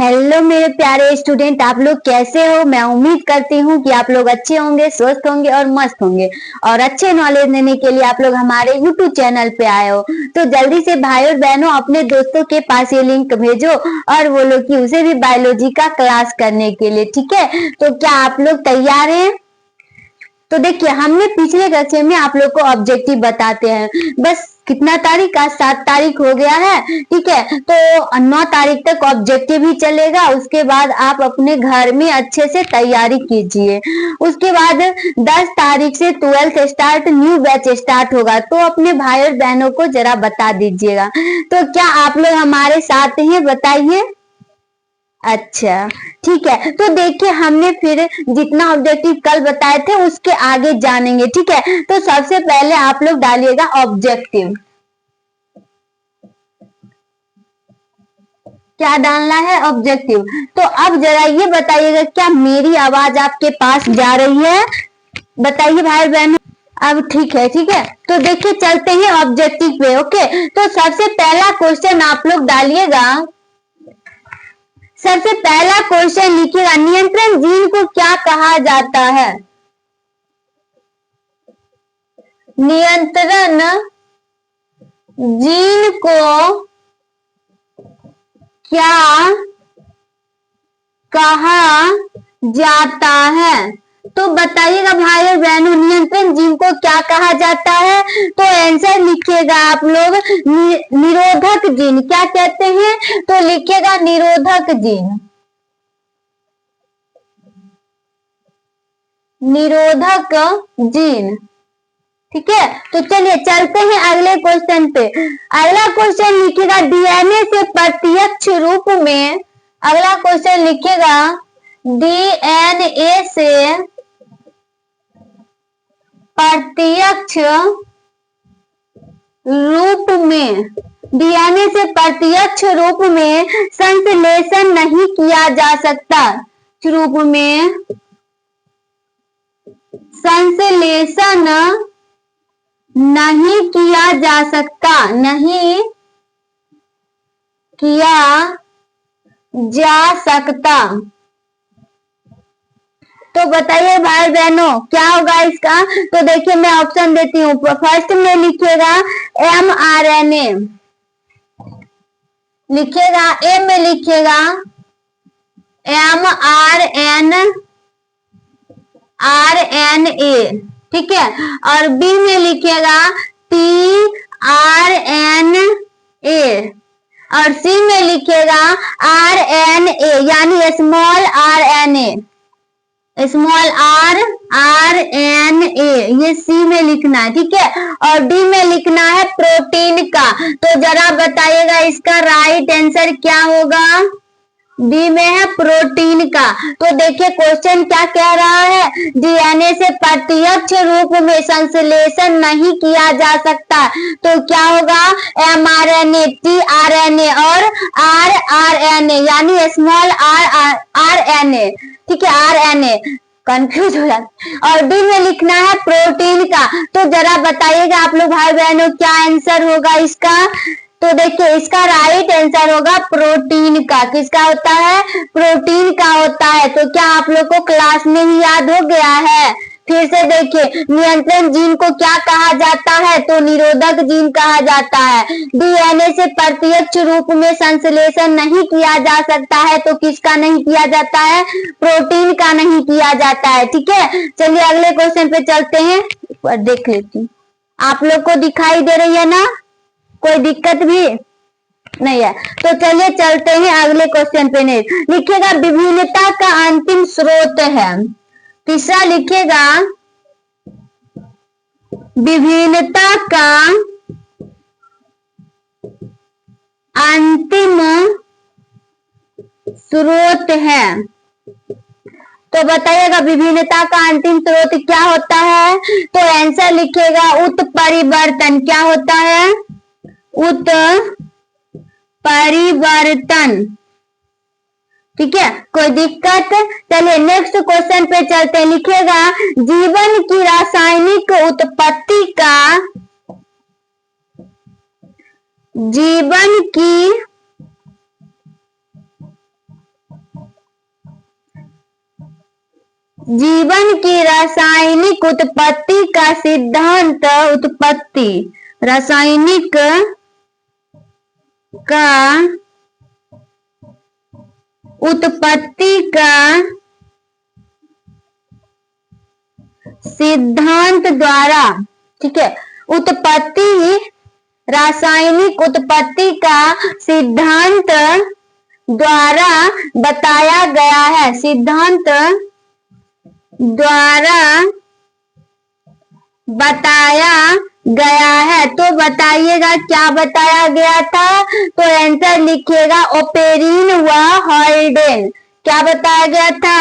Hello मेरे प्यारे student, आप लोग कैसे हो। मैं उम्मीद करती हूँ कि आप लोग अच्छे होंगे, स्वस्थ होंगे और मस्त होंगे। और अच्छे नॉलेज लेने के लिए आप लोग हमारे यूट्यूब चैनल पे आए हो, तो जल्दी से भाई और बहनों अपने दोस्तों के पास ये लिंक भेजो और बोलो कि उसे भी बायोलॉजी का क्लास करने के लिए। ठीक है, तो क्या आप लोग तैयार हैं? तो देखिए, हमने पिछले कक्षा में आप लोग को ऑब्जेक्टिव बताते हैं। बस कितना तारीख, आज 7 तारीख हो गया है। ठीक है, तो 9 तारीख तक ऑब्जेक्टिव ही चलेगा। उसके बाद आप अपने घर में अच्छे से तैयारी कीजिए। उसके बाद 10 तारीख से 12th start, new batch start होगा, तो अपने भाई और बहनों को जरा बता दीजिएगा। तो क्या आप लोग हमारे साथ हैं? बताइए। अच्छा, ठीक है, तो देखिए हमने फिर जितना ऑब्जेक्टिव कल बताए थे उसके आगे जानेंगे। ठीक है, तो सबसे पहले आप लोग डालिएगा ऑब्जेक्टिव। क्या डालना है? ऑब्जेक्टिव। तो अब जरा ये बताइएगा, क्या मेरी आवाज आपके पास जा रही है? बताइए भाई बहन। अब ठीक है, ठीक है, तो देखिए चलते हैं ऑब्जेक्टिव पे। ओके, तो सबसे पहला क्वेश्चन आप लोग डालिएगा। सबसे पहला क्वेश्चन लिखिएगा, नियंत्रण जीन को क्या कहा जाता है? नियंत्रण जीन को क्या कहा जाता है? तो बताइएगा भाई और बहनों, नियंत्रण जीन को क्या कहा जाता है? तो आंसर लिखिएगा आप लोग निरोधक जीन। क्या कहते हैं? तो लिखिएगा निरोधक जीन। निरोधक जीन। ठीक है, तो चलिए चलते हैं अगले क्वेश्चन पे। अगला क्वेश्चन लिखिएगा, डीएनए से प्रत्यक्ष रूप में। अगला क्वेश्चन लिखिएगा, डीएनए से प्रत्यक्ष रूप में। डीएनए से प्रत्यक्ष रूप में संश्लेषण नहीं किया जा सकता। रूप में संश्लेषण नहीं किया जा सकता। नहीं किया जा सकता। तो बताइए भाई बहनों, क्या होगा इसका? तो देखिए मैं ऑप्शन देती हूँ। फर्स्ट में लिखिएगा mRNA, लिखिएगा ए में लिखिएगा mRNA, ठीक है, और बी में लिखिएगा tRNA, और सी में लिखिएगा RNA यानी स्मॉल RNA, स्मॉल RNA, ये सी में लिखना है। ठीक है, और डी में लिखना है प्रोटीन का। तो जरा बताइएगा इसका राइट आंसर क्या होगा? डी में है प्रोटीन का। तो देखिए क्वेश्चन क्या कह रहा है, डीएनए से प्रत्यक्ष रूप में संश्लेषण नहीं किया जा सकता। तो क्या होगा? mRNA, tRNA और rRNA यानी स्मॉल rRNA। ठीक है, RNA, कंफ्यूज हो जाता। और डी में लिखना है प्रोटीन का। तो जरा बताइएगा आप लोग भाई बहनों, क्या आंसर होगा इसका? तो देखिए इसका राइट आंसर होगा प्रोटीन का। किसका होता है? प्रोटीन का होता है। तो क्या आप लोग को क्लास में ही याद हो गया है? फिर से देखिए, नियंत्रण जीन को क्या कहा जाता है? तो निरोधक जीन कहा जाता है। डीएनए से प्रत्यक्ष रूप में संश्लेषण नहीं किया जा सकता है। तो किसका नहीं किया जाता है? प्रोटीन का नहीं किया जाता है। ठीक है, चलिए अगले क्वेश्चन पे चलते हैं। देख लेती हूँ, आप लोग को दिखाई दे रही है ना? कोई दिक्कत भी नहीं है? तो चलिए चलते हैं अगले क्वेश्चन पे। नहीं लिखिएगा, विभिन्नता का अंतिम स्रोत है। तीसरा लिखिएगा, विभिन्नता का अंतिम स्रोत है। तो बताइएगा विभिन्नता का अंतिम स्रोत क्या होता है? तो आंसर लिखिएगा उत्परिवर्तन। क्या होता है? उत्परिवर्तन। ठीक है, कोई दिक्कत? चलिए नेक्स्ट क्वेश्चन पे चलते हैं। लिखिएगा, जीवन की रासायनिक उत्पत्ति का, जीवन की जीवन की रासायनिक उत्पत्ति का सिद्धांत उत्पत्ति रासायनिक का उत्पत्ति का सिद्धांत द्वारा, ठीक है, उत्पत्ति रासायनिक उत्पत्ति का सिद्धांत द्वारा बताया गया है, सिद्धांत द्वारा बताया गया है। तो बताइएगा क्या बताया गया था, तो आंसर लिखिएगा ओपेरिन व हॉल्डेन। क्या बताया गया था,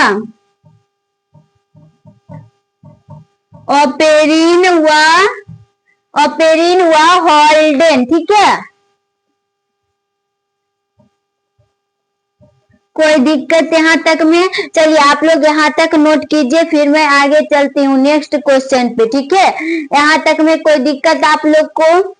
ओपेरिन व हॉल्डेन, ठीक है। कोई दिक्कत यहाँ तक में? चलिए आप लोग यहाँ तक नोट कीजिए, फिर मैं आगे चलती हूँ नेक्स्ट क्वेश्चन पे, ठीक है। यहाँ तक में कोई दिक्कत आप लोग को?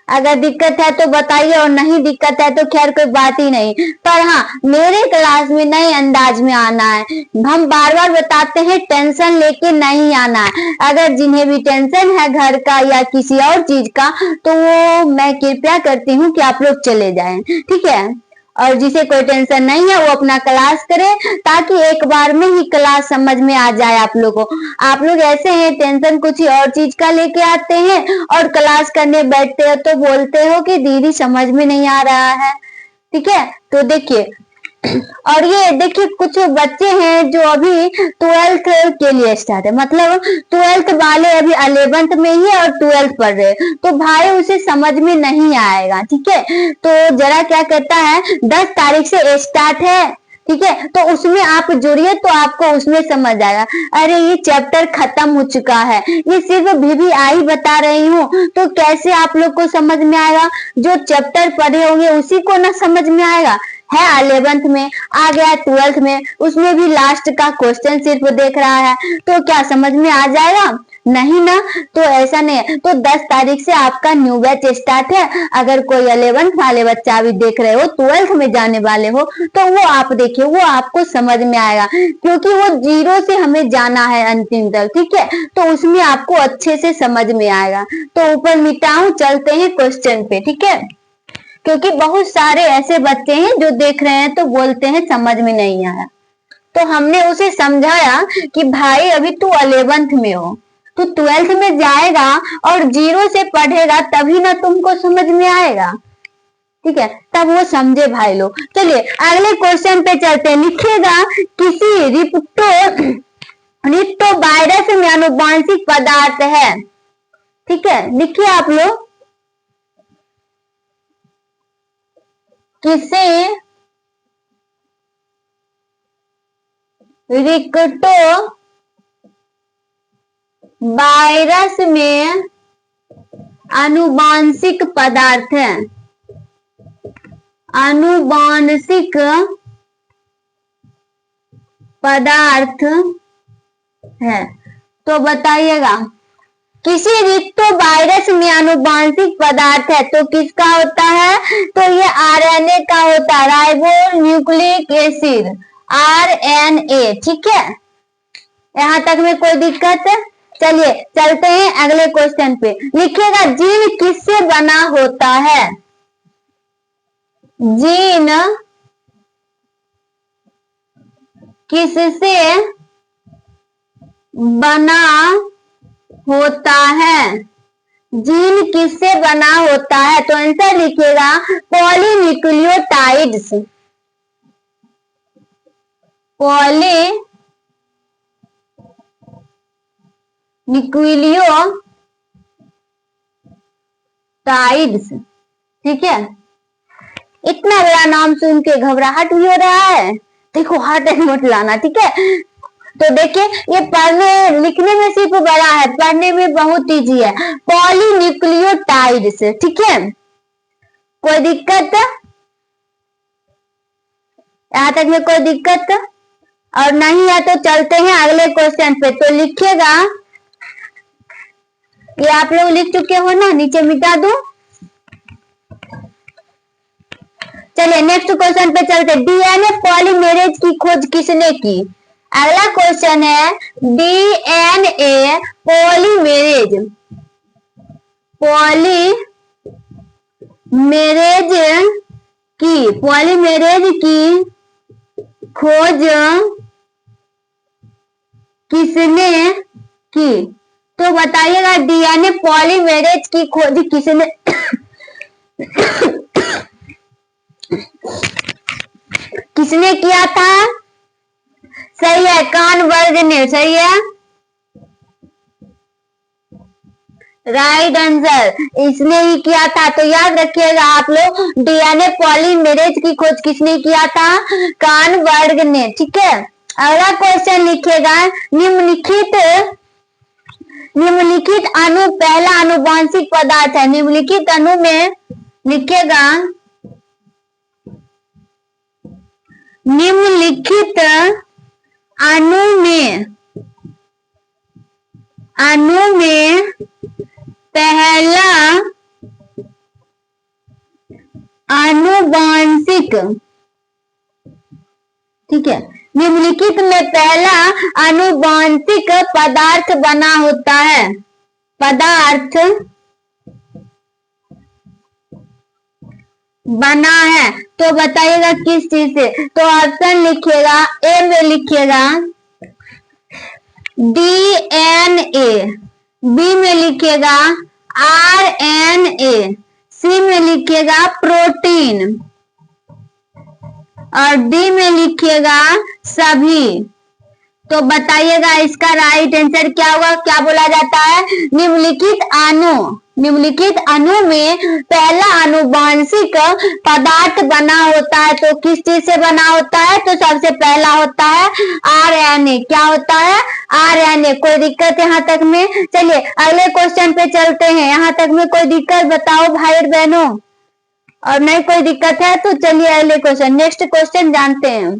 अगर दिक्कत है तो बताइए, और नहीं दिक्कत है तो खैर कोई बात ही नहीं। पर हाँ, मेरे क्लास में नए अंदाज में आना है। हम बार बार बताते हैं टेंशन लेके नहीं आना है। अगर जिन्हें भी टेंशन है घर का या किसी और चीज का, तो वो मैं कृपया करती हूँ कि आप लोग चले जाएं, ठीक है। और जिसे कोई टेंशन नहीं है वो अपना क्लास करे, ताकि एक बार में ही क्लास समझ में आ जाए आप लोगों को। आप लोग ऐसे हैं, टेंशन कुछ और चीज का लेके आते हैं और क्लास करने बैठते हो तो बोलते हो कि दीदी समझ में नहीं आ रहा है, ठीक है। तो देखिए, और ये देखिए कुछ बच्चे हैं जो अभी 12th के लिए स्टार्ट है, मतलब 12th वाले अभी 11th में ही और 12th पढ़ रहे, तो भाई उसे समझ में नहीं आएगा, ठीक है। तो जरा क्या कहता है, 10 तारीख से स्टार्ट है, ठीक है, तो उसमें आप जुड़िए तो आपको उसमें समझ आएगा। अरे ये चैप्टर खत्म हो चुका है, ये सिर्फ VVI बता रही हूँ, तो कैसे आप लोग को समझ में आएगा? जो चैप्टर पढ़े होंगे उसी को ना समझ में आएगा। है 11th में, आ गया 12th में, उसमें भी लास्ट का क्वेश्चन सिर्फ देख रहा है, तो क्या समझ में आ जाएगा? नहीं ना। तो ऐसा नहीं है। तो 10 तारीख से आपका न्यू बैच स्टार्ट है। अगर कोई 11th वाले बच्चा अभी देख रहे हो, 12th में जाने वाले हो, तो वो आप देखिए, वो आपको समझ में आएगा, क्योंकि वो 0 से हमें जाना है अंतिम तक, ठीक है। तो उसमें आपको अच्छे से समझ में आएगा। तो ऊपर मिटाऊं, चलते हैं क्वेश्चन पे, ठीक है। क्योंकि बहुत सारे ऐसे बच्चे हैं जो देख रहे हैं तो बोलते हैं समझ में नहीं आया। तो हमने उसे समझाया कि भाई अभी तू 11th में हो, तो 12th में जाएगा और 0 से पढ़ेगा तभी ना तुमको समझ में आएगा, ठीक है। तब वो समझे भाई लोग। चलिए अगले क्वेश्चन पे चलते हैं। लिखिएगा किसी रिप्टो वायरस में आनुवांशिक पदार्थ है, ठीक है। लिखिए आप लोग, किसी रिक्टो वायरस में आनुवांशिक पदार्थ है, आनुवांशिक पदार्थ है। तो बताइएगा, किसी रिक्टो वायरस में आनुवांशिक पदार्थ है तो किसका होता है? तो ये RNA का होता है, राइबो न्यूक्लिक एसिड, RNA, ठीक है। यहाँ तक में कोई दिक्कत है? चलिए चलते हैं अगले क्वेश्चन पे। लिखिएगा जीन किससे बना होता है? जीन किससे बना होता है? जीन किससे बना होता है? तो आंसर लिखिएगा पॉलीन्यूक्लियोटाइड्स, पॉलीन्यूक्लियोटाइड्स, ठीक है। इतना बड़ा नाम सुन के घबराहट भी हो रहा है, देखो हार्ट मत लाना, ठीक है। तो देखिए ये पढ़ने लिखने में सिर्फ बड़ा है, पढ़ने में बहुत इजी है, पॉलीन्यूक्लियोटाइड्स, ठीक है। कोई दिक्कत? यहाँ तक में कोई दिक्कत और नहीं है तो चलते हैं अगले क्वेश्चन पे। तो लिखिएगा, ये आप लोग लिख चुके हो ना, नीचे मिटा दो। चलिए नेक्स्ट क्वेश्चन पे चलते। DNA पॉलीमेरेज की खोज किसने की? अगला क्वेश्चन है डीएनए पॉलीमेरेज पॉलीमेरेज की खोज किसने की? तो बताइएगा डीएनए पॉलीमेरेज की खोज किसने किसने किया था? सही है, कॉनवर्ग ने। सही है, राइट आंसर, इसने ही किया था। तो याद रखिएगा आप लोग, डीएनए पॉलीमेरेज की खोज किसने किया था? कॉनवर्ग ने। ठीक है, अगला क्वेश्चन लिखिएगा निम्नलिखित अणु पहला आनुवंशिक पदार्थ है। निम्नलिखित अणु में लिखिएगा, निम्नलिखित अणु में पहला आनुवंशिक, ठीक है, निम्नलिखित में पहला आनुवंशिक पदार्थ बना होता है। पदार्थ बना है, तो बताइएगा किस चीज से? तो ऑप्शन लिखिएगा, ए में लिखिएगा डीएनए, बी में लिखिएगा आरएनए, सी में लिखिएगा प्रोटीन और डी में लिखिएगा सभी। तो बताइएगा इसका राइट आंसर क्या होगा? क्या बोला जाता है? निम्नलिखित अणु में पहला आनुवंशिक पदार्थ बना होता है। तो किस चीज से बना होता है? तो सबसे पहला होता है आरएनए। क्या होता है? आरएनए। कोई दिक्कत यहाँ तक में? चलिए अगले क्वेश्चन पे चलते हैं। यहाँ तक में कोई दिक्कत बताओ भाई और बहनों, और नहीं कोई दिक्कत है तो चलिए अगले क्वेश्चन, नेक्स्ट क्वेश्चन जानते हैं।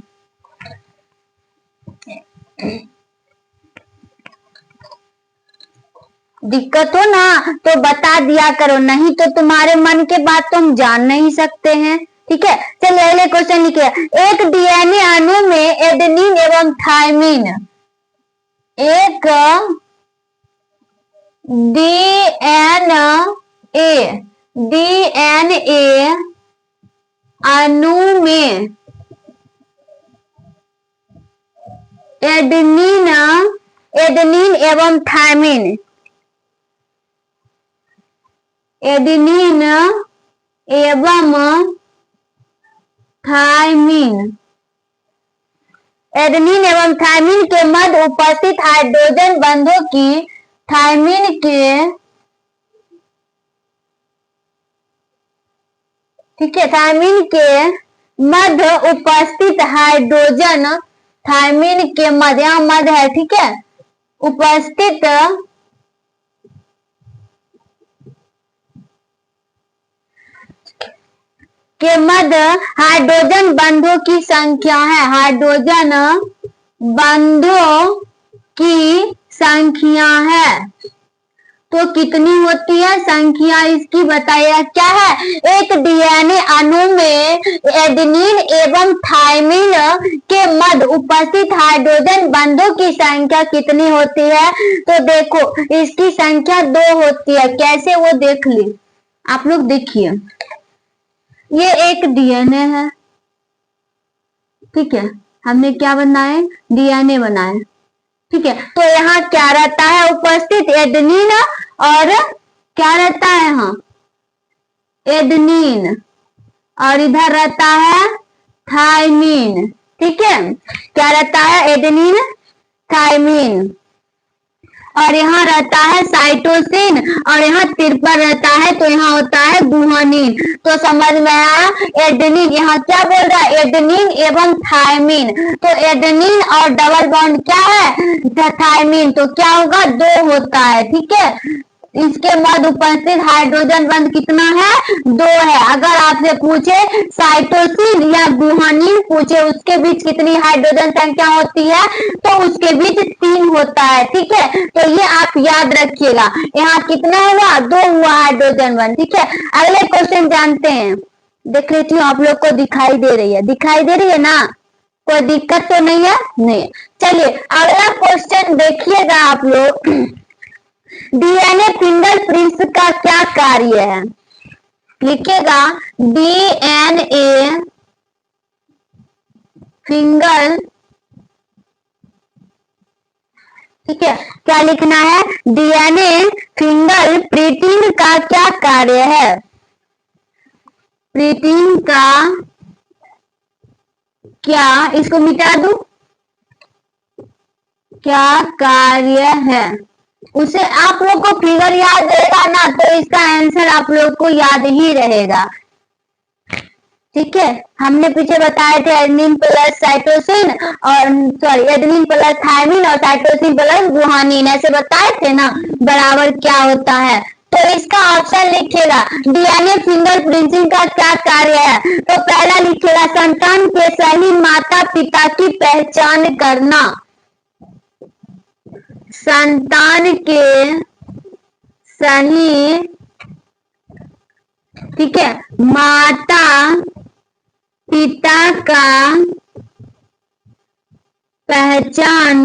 दिक्कत हो ना तो बता दिया करो, नहीं तो तुम्हारे मन के बात तो हम जान नहीं सकते हैं। ठीक है, चलिए अगले क्वेश्चन लिखिए। एक डीएनए अणु में एडेनिन एवं थायमिन, एक डीएनए अणु में एडेनिन एवं थायमिन, एडेनिन एवं थायमिन के मध्य उपस्थित हाइड्रोजन बंधों की थायमिन के मध्य उपस्थित हाइड्रोजन, थायमिन के मध्य, यहाँ मध्य है, ठीक है, उपस्थित के मध्य हाइड्रोजन बंधों की संख्या है। हाइड्रोजन बंधों की संख्या है, तो कितनी होती है संख्या इसकी? बताइए क्या है? एक डीएनए अणु में एडेनिन एवं थायमिन के मध्य उपस्थित हाइड्रोजन बंधों की संख्या कितनी होती है? तो देखो इसकी संख्या 2 होती है। कैसे वो देख ली आप लोग। देखिए ये एक डीएनए है, ठीक है, हमने क्या बनाए? डीएनए बनाए, ठीक है। तो यहाँ क्या रहता है उपस्थित? एडेनिन, और क्या रहता है? यहाँ एडेनिन, और इधर रहता है थायमिन, ठीक है। क्या रहता है? एडेनिन, थायमिन, और यहाँ रहता है साइटोसिन, और यहाँ तिरपर रहता है, तो यहाँ होता है गुआनिन। तो समझ में आया? एडेनिन, यहाँ क्या बोल रहा है? एडेनिन एवं थायमिन। तो एडेनिन और डबल बॉन्ड क्या है? थायमिन। तो क्या होगा? 2 होता है, ठीक है। इसके मध्य उपस्थित हाइड्रोजन बंध कितना है? 2 है। अगर आपसे पूछे साइटोसिन या गुआनिन पूछे उसके बीच कितनी हाइड्रोजन संख्या होती है, तो उसके बीच 3 होता है, ठीक है। तो ये आप याद रखिएगा। यहाँ कितना हुआ? 2 हुआ हाइड्रोजन बंध, ठीक है। अगले क्वेश्चन जानते हैं। देख लेती हूँ आप लोग को दिखाई दे रही है, दिखाई दे रही है ना? कोई दिक्कत तो नहीं है? नहीं। चलिए अगला क्वेश्चन देखिएगा आप लोग। डीएनए फिंगरप्रिंट्स का क्या कार्य है? लिखिएगा डीएनए फिंगर, ठीक है, क्या लिखना है? डीएनए फिंगर प्रोटीन का क्या कार्य है? प्रोटीन का क्या, इसको मिटा दूं, क्या कार्य है? उसे आप लोग को फिगर याद रहेगा ना, तो इसका आंसर आप लोग को याद ही रहेगा। ठीक है, हमने पीछे बताए थे एडेनिन प्लस साइटोसिन और एडेनिन प्लस थायमिन और साइटोसिन प्लस गुआनिन, ऐसे बताए थे ना, बराबर क्या होता है। तो इसका ऑप्शन लिखिएगा डीएनए फिंगरप्रिंटिंग का क्या कार्य है? तो पहला लिखिएगा संतान के सही माता पिता की पहचान करना। संतान के सही, ठीक है, माता पिता का पहचान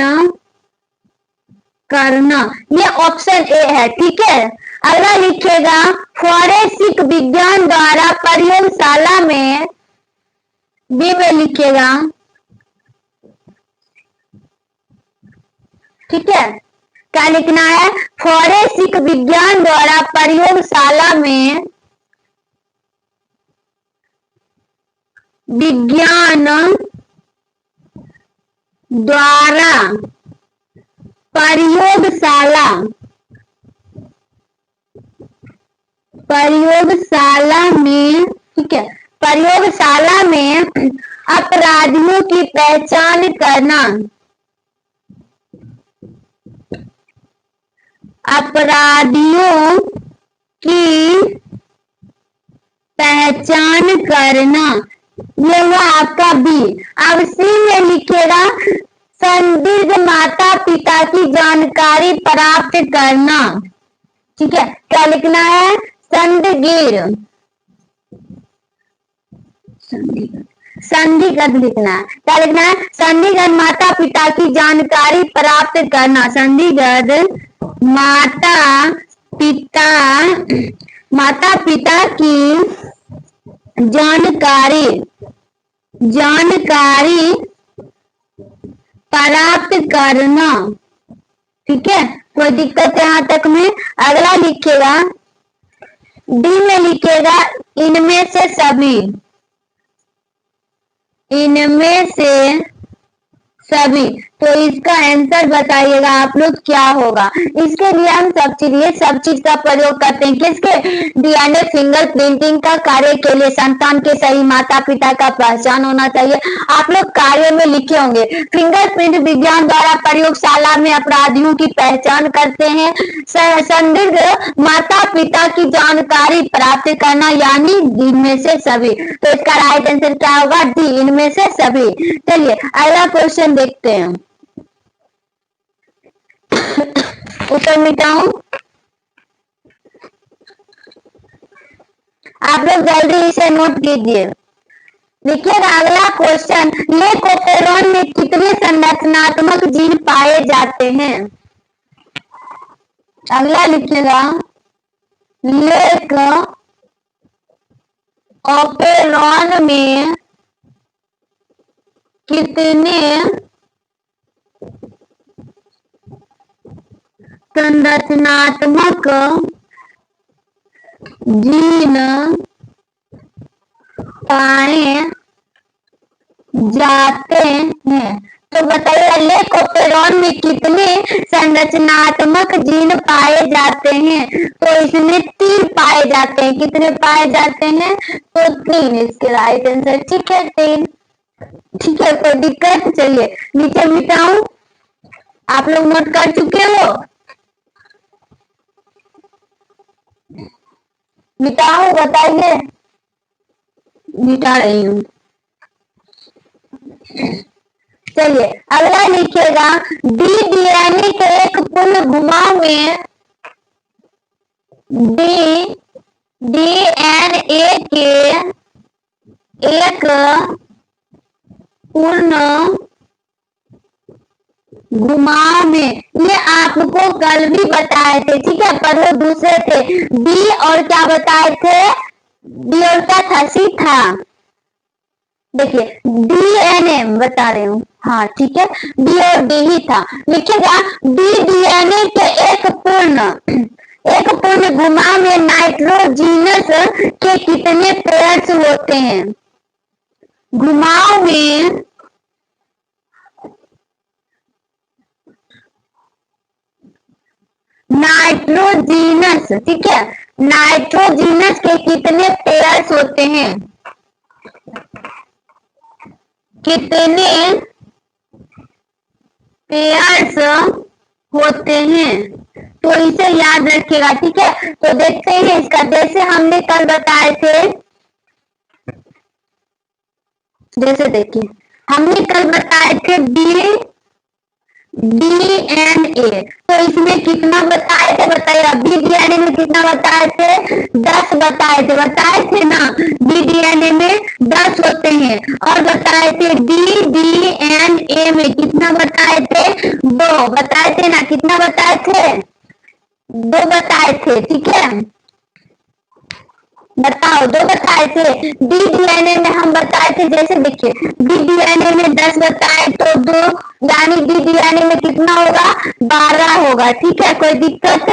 करना, ये ऑप्शन ए है। ठीक है, अगला लिखिएगा फॉरेंसिक विज्ञान द्वारा प्रयोगशाला में, बी में लिखिएगा, ठीक है, क्या लिखना है? फॉरेंसिक विज्ञान द्वारा प्रयोगशाला में विज्ञान द्वारा प्रयोगशाला में, ठीक है, प्रयोगशाला में अपराधियों की पहचान करना, अपराधियों की पहचान करना, ये हुआ आपका बी। अब सी में लिखिएगा संदिग्ध माता पिता की जानकारी प्राप्त करना। ठीक है, क्या लिखना है? संदिग्ध, संदिग्ध लिखना है। क्या लिखना है? संदिग्ध माता पिता की जानकारी प्राप्त करना। संदिग्ध माता पिता की जानकारी प्राप्त करना। ठीक है, कोई दिक्कत यहां तक में? अगला लिखिएगा डी में लिखिएगा इनमें से सभी, इनमें से सभी। तो इसका आंसर बताइएगा आप लोग क्या होगा। इसके लिए हम सब चीज का प्रयोग करते हैं। किसके? डीएनए फिंगर प्रिंटिंग का कार्य के लिए संतान के सही माता पिता का पहचान होना चाहिए। आप लोग कार्य में लिखे होंगे फिंगरप्रिंट विज्ञान द्वारा प्रयोगशाला में अपराधियों की पहचान करते हैं। संदिग्ध माता पिता की जानकारी प्राप्त करना, यानी इनमें से सभी। तो इसका राइट आंसर क्या होगा? डी, इनमें से सभी। चलिए अगला क्वेश्चन देखते हैं। उत्तर मिटाऊं, आप लोग जल्दी इसे नोट कीजिए। देखिएगा अगला क्वेश्चन, लेकोपेरॉन में कितने संरचनात्मक जीन पाए जाते हैं? अगला लिखिएगा लेकोपेरॉन में कितने संरचनात्मक जीन पाए जाते हैं? तो बताइए लेकोपेरॉन में कितने संरचनात्मक जीन पाए जाते हैं? तो इसमें 3 पाए जाते हैं। कितने पाए जाते हैं? तो 3, इसके राइट आंसर। ठीक है, 3। ठीक है, कोई दिक्कत? चलिए नीचे मिटाऊं, आप लोग नोट कर चुके हो? मिटाऊं, बताइए। मिटा रही हूं। चलिए अगला लिखिएगा डीएनए के एक पूर्ण घुमाव में डीएनए के एक पूर्ण घुमाव में, ये आपको कल भी बताए थे, ठीक है, पर वो दूसरे थे। बी और क्या बताए थे, बी और क्या था, सी था। देखिए डीएनए बता रही हूँ, हाँ ठीक है, बी और डी ही था। लिखिएगा डी डीएनए के एक पूर्ण घुमाव में नाइट्रोजीनस के कितने पेयर्स होते हैं। घुमाव में नाइट्रोजीनस, ठीक है, नाइट्रोजीनस के कितने पेयर्स होते हैं, कितने पेयर्स होते हैं, तो इसे याद रखिएगा, ठीक है। तो देखते हैं इसका, जैसे हमने कल बताए थे, जैसे देखिए हमने कल बताए थे डीएनए, तो इसमें कितना बताए थे, बताइए। बी डीएनए में कितना बताए थे, 10 बताए थे ना, बी डीएनए में 10 होते हैं। और बताए थे डी डीएनए में कितना बताए थे, 2 बताए थे ना, कितना बताए थे, 2 बताए थे, ठीक है, बताओ 2 बताए थे। डी डीएनए में हम बताए थे, जैसे देखिए डी डीएनए में 10 बताए तो 2, यानी डी डीएनए में कितना होगा, 12 होगा, ठीक है, कोई दिक्कत।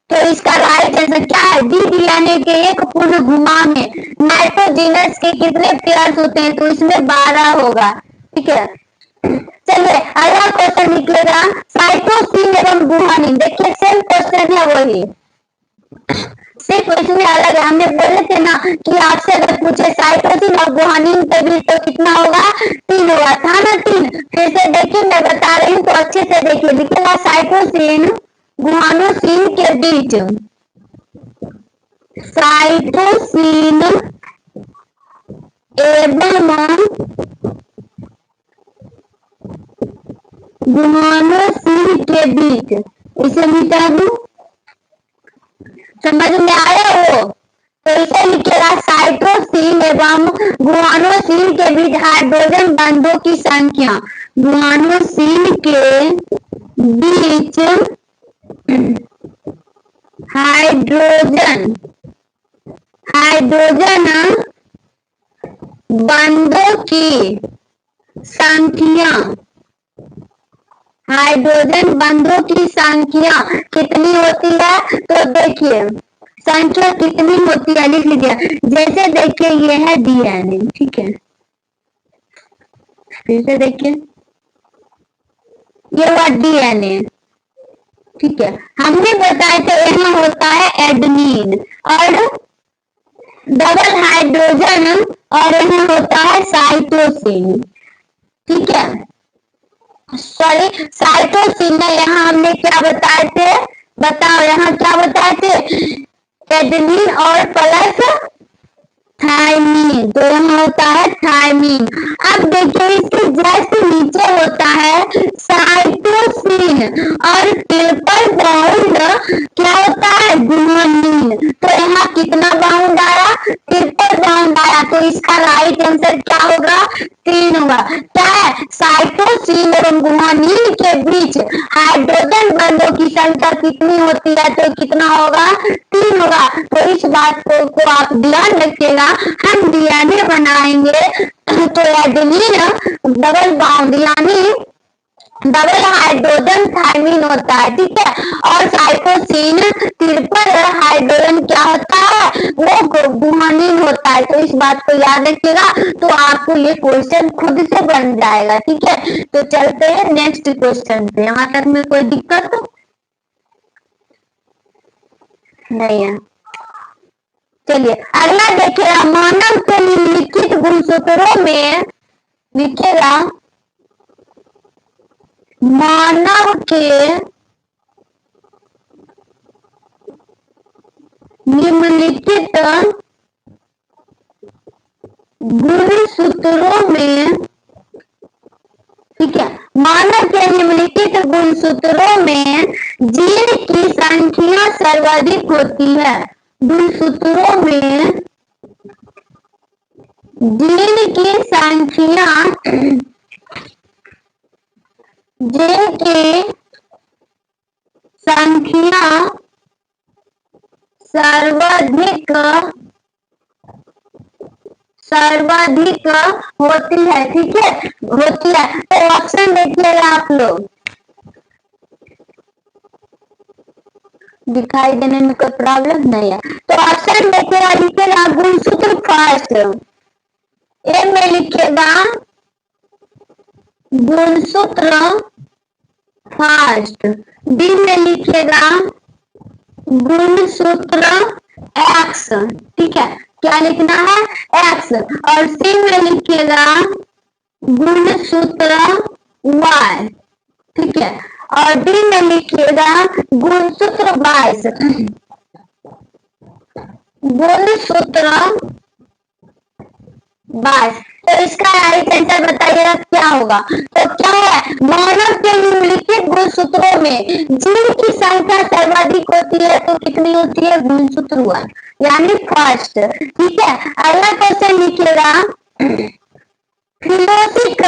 तो इसका राइट आंसर क्या है, डी डीएनए के एक पूर्ण घुमाव में नाइट्रोजीनस के कितने पेयर्स होते हैं, तो इसमें 12 होगा, ठीक है। चलिए अगला क्वेश्चन निकलेगा, साइटोसिन एवं गुआनिन। देखिए सेम क्वेश्चन है वही, सिर्फ इसमें अलग है। हमने बोले थे ना कि आपसे अगर पूछे साइटोसिन और गुआनिन के बीच तो कितना होगा, 3 होगा, था ना 3। फिर से देखिए मैं बता रही हूँ तो अच्छे से देखिए, लिखेगा साइटोसिन गुआनोसिन के बीच, साइटोसिन एवं गुआनोसिन के बीच, इसे मिटा दूं, समझ में आया हो, तो इसे लिखेगा साइटोसिन एवं गुआनोसिन के बीच हाइड्रोजन बंधों की संख्या, गुआनोसिन के बीच हाइड्रोजन बंधों की संख्या, हाइड्रोजन बंधों की संख्या कितनी होती है, तो देखिए संख्या कितनी होती है लिख लीजिए। जैसे देखिए ये है डीएनए, ठीक है, फिर से देखिए ये हुआ डीएनए, ठीक है, हमने बताया था यहाँ होता है एडेनिन और डबल हाइड्रोजन, और यहाँ होता है साइटोसिन, ठीक है, सॉरी साइटोसिन में यहाँ हमने क्या बताए थे, बताओ यहाँ क्या बताए थे, एडेनिन और प्लस थायमीन, तो यहाँ होता है थायमीन। अब देखिए इसके जस्ट नीचे होता है साइटोसिन और ट्रिपल बाउंड क्या होता है, गुआनिन, तो यहाँ कितना बाउंड आया, ट्रिपल बाउंड आया, तो इसका राइट आंसर क्या होगा, 3 होगा। क्या है, साइटोसिन एवं गुआनिन के बीच हाइड्रोजन बंधों की संख्या कितनी होती है, तो कितना होगा, 3 होगा। तो इस बात को आप ध्यान रखिएगा, हम डीएनए बनाएंगे तो एडेनिन डबल बाउंड यानी डबल हाइड्रोजन थायमीन होता है, ठीक है, और साइटोसिन ट्रिपल हाइड्रोजन क्या होता है, वो गुआनिन होता है। तो इस बात को याद रखिएगा, तो आपको ये क्वेश्चन खुद से बन जाएगा, ठीक है। तो चलते हैं नेक्स्ट क्वेश्चन पे, यहाँ तक में कोई दिक्कत नहीं है। चलिए अगला देखिएगा, मानव के निम्नलिखित गुणसूत्रों में, लिखेगा मानव के निम्नलिखित गुणसूत्रों में, ठीक है, मानव के निम्नलिखित गुणसूत्रों में जीन की संख्या सर्वाधिक होती है, गुणसूत्रों में जिनकी संख्या जिनकी संख्या सर्वाधिक सर्वाधिक होती है, ठीक है, होती है। तो ऑप्शन देखिएगा आप लोग, दिखाई देने में कोई प्रॉब्लम नहीं है। तो ऑप्शन देखिएगा, लिखेगा गुणसूत्र फर्स्ट, ए में लिखेगा गुणसूत्र फर्स्ट, बी में लिखेगा गुणसूत्र एक्स, ठीक है, क्या लिखना है, एक्स, और सी में लिखेगा गुणसूत्र वाई, ठीक है, और डी में लिखिएगा गुणसूत्र 22, गुणसूत्र 22। तो इसका राइट आंसर बताइएगा क्या होगा। तो क्या है, मानव के निम्नलिखित गुणसूत्रों में जिनकी संख्या सर्वाधिक होती है तो कितनी होती है, गुणसूत्र 1 यानी फर्स्ट, ठीक है। अगला क्वेश्चन लिखिएगा, फिलोसिक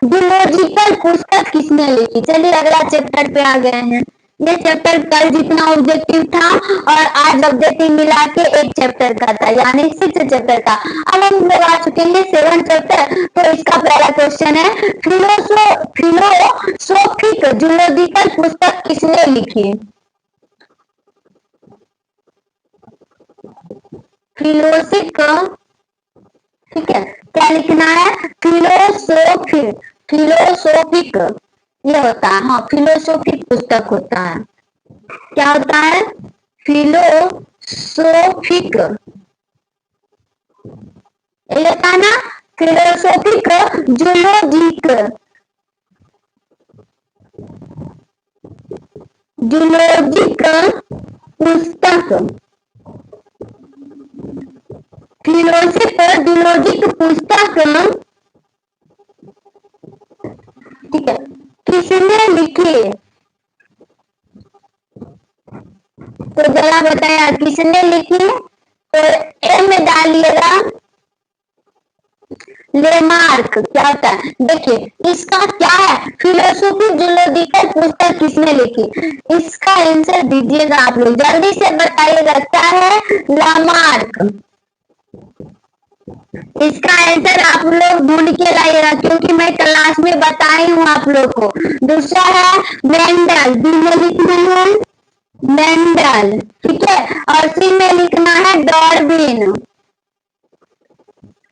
जूलॉजिकल पुस्तक किसने लिखी। चलिए अगला चैप्टर पे आ गए हैं। ये चैप्टर कल जितना ऑब्जेक्टिव था और आज ऑब्जेक्टिव मिला के एक चैप्टर का था, यानी 6 चैप्टर का। अब हम लोग आ चुके हैं 7 चैप्टर। तो इसका पहला क्वेश्चन है, फिलोसोफिक जूलॉजिकल पुस्तक किसने लिखी। फिलोसिक, ठीक है, क्या लिखना है, फिलोसोफिक, फिलोसोफिक ये होता है, हाँ, फिलोसोफिक पुस्तक होता है। क्या होता है, फिलोसोफिक, ये होता है ना, फिलोसोफिक जूलॉजिकल पुस्तक, फिलोसोफिक जूलॉजिकल पुस्तक, ठीक है, किसने लिखी। तो जरा बताया किसने लिखी। तो ए में डालिएगा लेमार्क, क्या होता है, देखिए इसका क्या है, फिलोसोफी जूलॉजिकल पुस्तक किसने लिखी। इसका आंसर दीजिएगा आप लोग, जल्दी से बताइएगा, क्या है, लेमार्क। इसका आंसर आप लोग ढूंढ के लाइएगा, क्योंकि मैं क्लास में बताई हूँ आप लोग को। दूसरा है मेंडल, बी में लिखना है मेंडल, ठीक है, और सी में लिखना है डार्विन,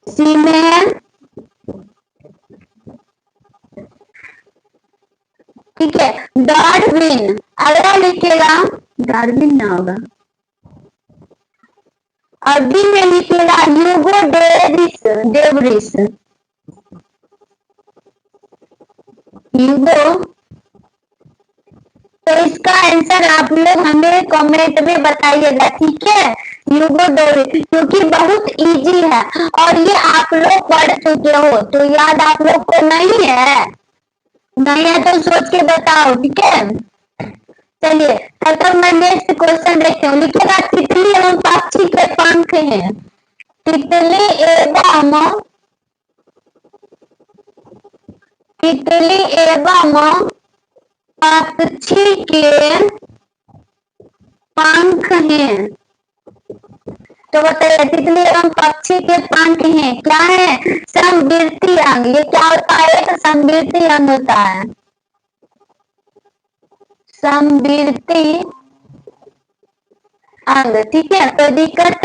सी में, ठीक है, डार्विन। अगला लिखेगा डार्विन ना होगा, और बी में लिखेगा ह्यूगो डेवरिस, ह्यूगो। तो इसका आंसर आप लोग हमें कमेंट में बताइएगा, ठीक है, ह्यूगो डेवरिस, क्योंकि बहुत इजी है और ये आप लोग पढ़ चुके हो, तो याद आप लोग को नहीं है, नहीं है तो सोच के बताओ, ठीक है। चलिए तब मैं नेक्स्ट क्वेश्चन देखते हूँ। लिखेगा तितली एवं पक्षी के पंख हैं, तितली एवं पक्षी के पंख हैं। तो बताइए तितली एवं पक्षी के पंख हैं, क्या है, समवृत्ति अंग। ये क्या होता है, एक समवृत्ति अंग होता है, समवृत्ति अंग, ठीक है, तो दिक्कत।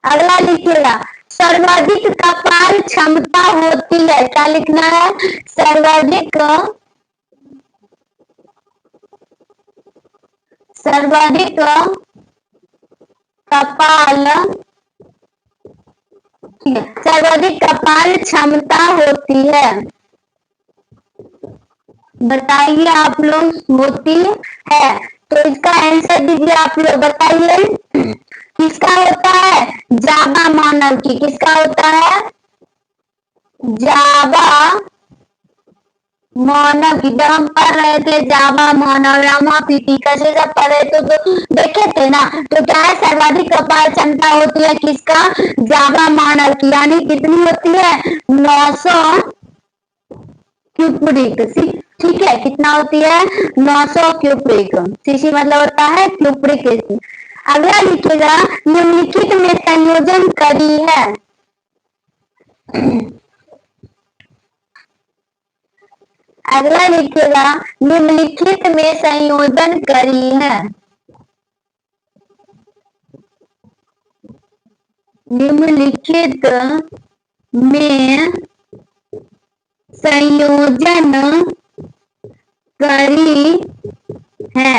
अगला लिखिएगा सर्वाधिक कपाल क्षमता होती है, क्या लिखना है, सर्वाधिक कपाल, ठीक है, सर्वाधिक कपाल क्षमता होती है। बताइए आप लोग, होती है। तो इसका आंसर दीजिए आप लोग, बताइए किसका होता है, जावा मानव की, किसका होता है, जावा मानव की, जब हम पढ़ रहे थे जावा मानव रामा पीटी कैसे सब पढ़ रहे थे तो देखे थे ना। तो क्या है, सर्वाधिक कपाल क्षमता होती है किसका, जावा मानव की, यानी कितनी होती है 900 क्यूबिक। ठीक है, कितना होती है 900 क्यूबिक। सीसी मतलब होता है क्यूबिक। अगला लिखिएगा, निम्नलिखित में संयोजन करी है। अगला लिखिएगा, निम्नलिखित में संयोजन करी है। निम्नलिखित में संयोजन करी है,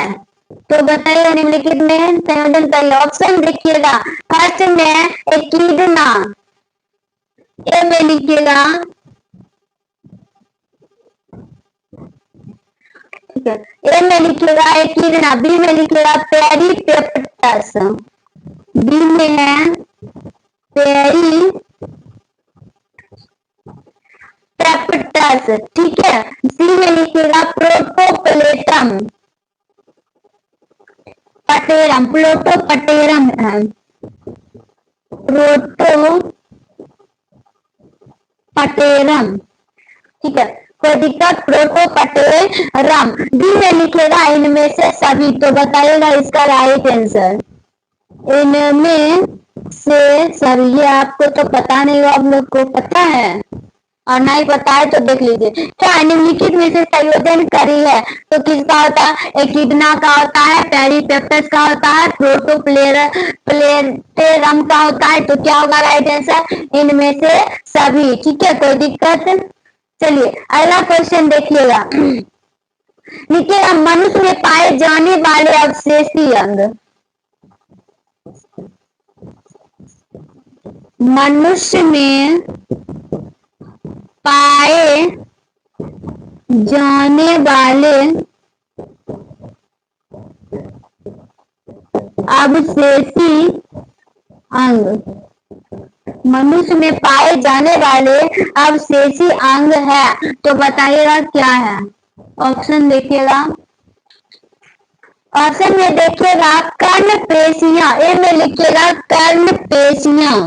तो बताइए निम्नलिखित में संयोजन करी। ऑप्शन देखिएगा, फर्स्ट में एकीडना, ए में लिखिएगा, ठीक है, ए में लिखिएगा एकीडना, बी में लिखिएगा पेरीपेप्टस, बी में है पेरीपेप्टस, ठीक है। सी में लिखिएगा प्रोटोप्लेटम, पटेरम, प्लोटोपटेरम है, प्रोटोपटेरम, ठीक है, कोई दिक्कत, प्रोटोपटेरम। डी में लिखिएगा इनमें से सभी, तो बताइएगा इसका राइट आंसर इनमें से सभी। ये आपको तो पता नहीं हो, आप लोग को पता है, और नहीं पता है तो देख लीजिए। क्या निम्नलिखित में से संयोजन करी है, तो किसका होता है, एकिडना का होता है, पेरीपेप्टस का होता है, प्रोटोप्लेटेरम का होता है, तो क्या होगा राइट आंसर इनमें से सभी, ठीक है, कोई दिक्कत। चलिए अगला क्वेश्चन देखिएगा, लिखिएगा मनुष्य में पाए जाने वाले अवशेषी अंग। मनुष्य में पाए जाने वाले अवशेषी अंग, मनुष्य में पाए जाने वाले अवशेषी अंग है, तो बताइएगा क्या है। ऑप्शन देखिएगा, ऑप्शन में देखिएगा कर्ण पेशियां, ए में लिखिएगा कर्ण पेशियां,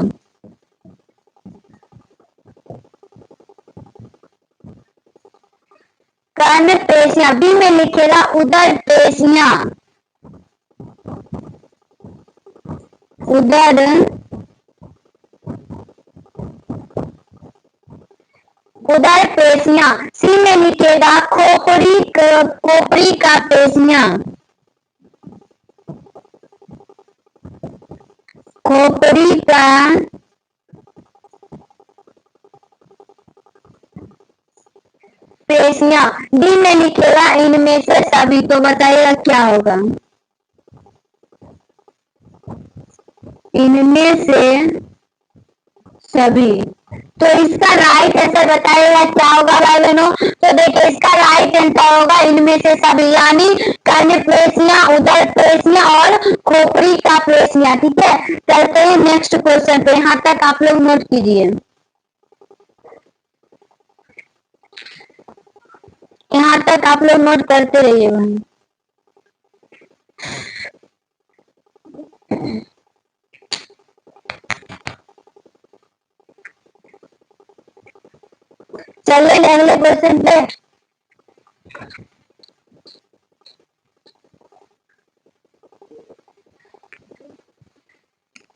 कर्ण पेशियां, बी में लिखिएगा उदर पेशियां, उदर उदर पेशियां, सी में लिखिएगा खोपड़ी का पेशियां, खोपड़ी का पेशियां, डी में लिखिएगा इनमें से सभी, तो बताइएगा क्या होगा, इनमें से सभी। तो इसका राइट आंसर बताइएगा क्या होगा भाई बहनों। तो देखिए इसका राइट आंसर होगा इनमें से सभी, यानी कर्ण पेशियां, उदर पेशियां और खोपड़ी का पेशियां, ठीक है। चलते हैं नेक्स्ट क्वेश्चन पे, यहाँ तक आप लोग नोट कीजिए, यहाँ तक आप लोग नोट करते रहिए भाई। चलिए अगले क्वेश्चन पे,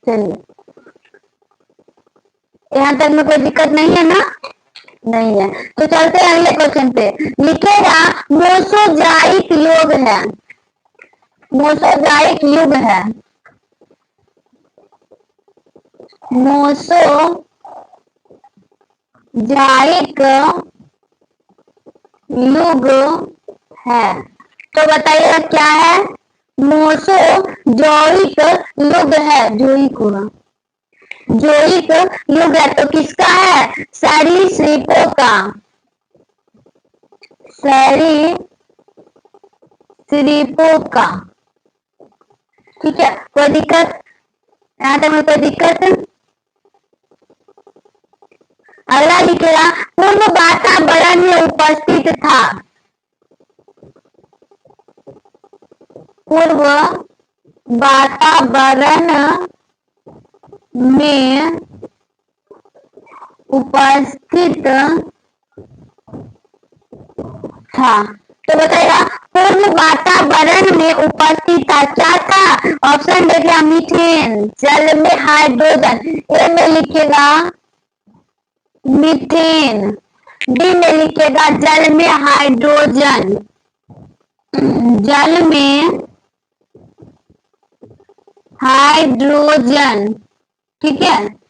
चलिए यहाँ तक में कोई दिक्कत नहीं है ना, नहीं है, तो चलते हैं अगले क्वेश्चन पे। लिखेगा मोसोजाइक युग है, मोसोजाइक युग है, मोसोजाइक युग है, तो बताइएगा क्या है, मोसोजोइक युग है, जोइक होगा, जोइक युग है, तो किसका है, सरीसृपों का, सरीसृपों का, ठीक है, कोई दिक्कत यहाँ तक में, कोई दिक्कत। अगला लिखेगा पूर्व वातावरण में उपस्थित था। पूर्व वातावरण में उपस्थित था। तो बताइएगा पूर्व वातावरण में उपस्थित था, क्या था? ऑप्शन देखिए मीथेन, जल में हाइड्रोजन, ए में लिखेगा मीथेन, डी में लिखेगा जल में हाइड्रोजन, जल में हाइड्रोजन, ठीक है।